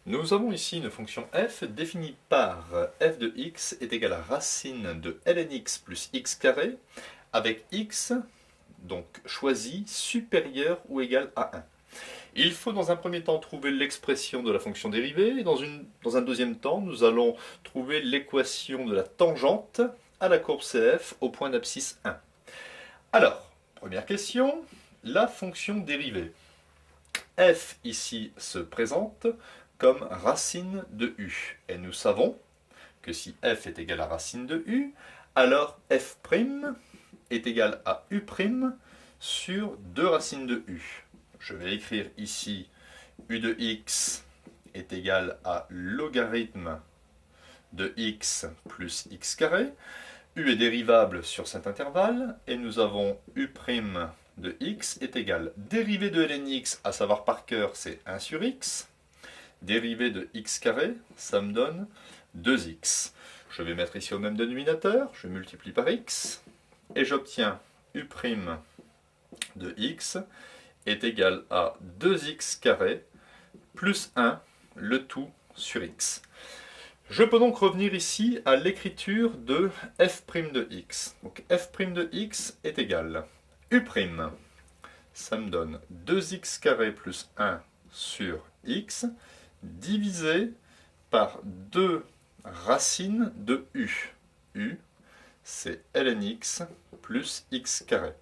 Nous avons ici une fonction f définie par f de x est égal à racine de lnx plus x carré avec x, donc choisi, supérieur ou égal à 1. Il faut dans un premier temps trouver l'expression de la fonction dérivée et dans un deuxième temps nous allons trouver l'équation de la tangente à la courbe CF au point d'abscisse 1. Alors, première question, la fonction dérivée. F ici se présente comme racine de u. Et nous savons que si f est égal à racine de u, alors f' est égal à u' sur 2 racines de u. Je vais écrire ici u de x est égal à logarithme de x plus x carré. U est dérivable sur cet intervalle et nous avons u' de x est égal dérivée de lnx, à savoir par cœur c'est 1 sur x, dérivée de x carré, ça me donne 2x. Je vais mettre ici au même dénominateur, je multiplie par x et j'obtiens u' de x est égal à 2x carré plus 1, le tout sur x. Je peux donc revenir ici à l'écriture de f' de x. Donc f' de x est égal u', ça me donne 2x carré plus 1 sur x, divisé par 2 racines de u. u, c'est lnx plus x carré.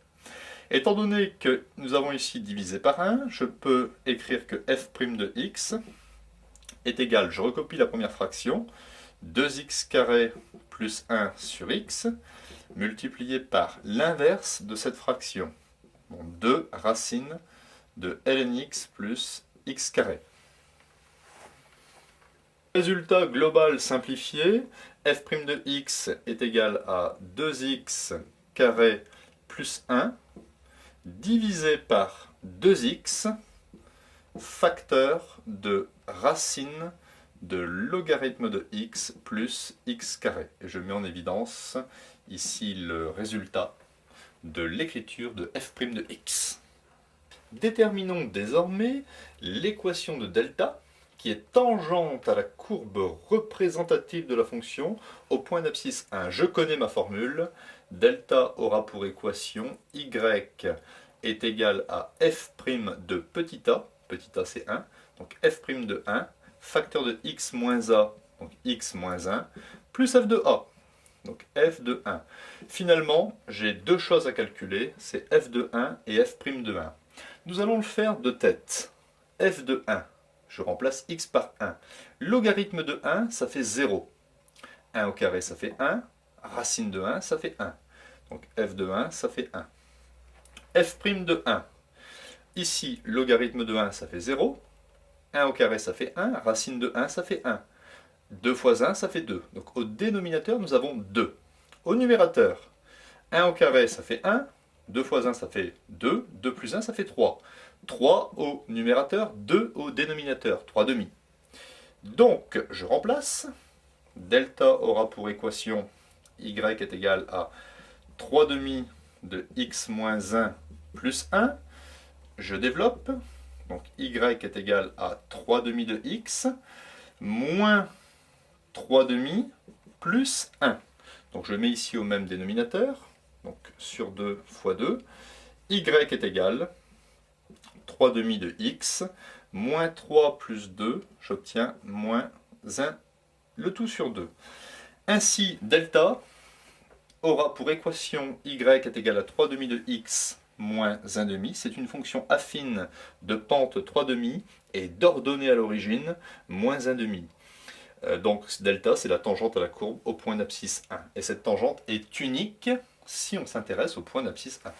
Étant donné que nous avons ici divisé par 1, je peux écrire que f' de x est égal, je recopie la première fraction, 2x carré plus 1 sur x, multiplié par l'inverse de cette fraction, donc 2 racines de lnx plus x carré. Résultat global simplifié, f' de x est égal à 2x carré plus 1, divisé par 2x, facteur de racine de logarithme de x plus x carré. Et je mets en évidence ici le résultat de l'écriture de f' de x. Déterminons désormais l'équation de delta qui est tangente à la courbe représentative de la fonction au point d'abscisse 1. Je connais ma formule. Delta aura pour équation y est égal à f' de petit a c'est 1, donc f' de 1, facteur de x moins a, donc x moins 1, plus f de a, donc f de 1. Finalement, j'ai deux choses à calculer, c'est f de 1 et f' de 1. Nous allons le faire de tête. F de 1, je remplace x par 1. Logarithme de 1, ça fait 0. 1 au carré, ça fait 1. Racine de 1, ça fait 1. Donc f de 1, ça fait 1. F' de 1. Ici, logarithme de 1, ça fait 0. 1 au carré, ça fait 1. Racine de 1, ça fait 1. 2 fois 1, ça fait 2. Donc au dénominateur, nous avons 2. Au numérateur, 1 au carré, ça fait 1. 2 fois 1, ça fait 2. 2 plus 1, ça fait 3. 3 au numérateur, 2 au dénominateur. 3 demi. Donc, je remplace. Delta aura pour équation y est égal à 3 demi de x moins 1 plus 1. Je développe. Donc y est égal à 3 demi de x moins 3 demi plus 1. Donc je mets ici au même dénominateur. Donc sur 2 fois 2. Y est égal 3 demi de x moins 3 plus 2. J'obtiens moins 1, le tout sur 2. Ainsi, delta aura pour équation y est égal à 3 demi de x moins 1 demi. C'est une fonction affine de pente 3 demi et d'ordonnée à l'origine moins 1 demi. Donc delta, c'est la tangente à la courbe au point d'abscisse 1. Et cette tangente est unique si on s'intéresse au point d'abscisse 1.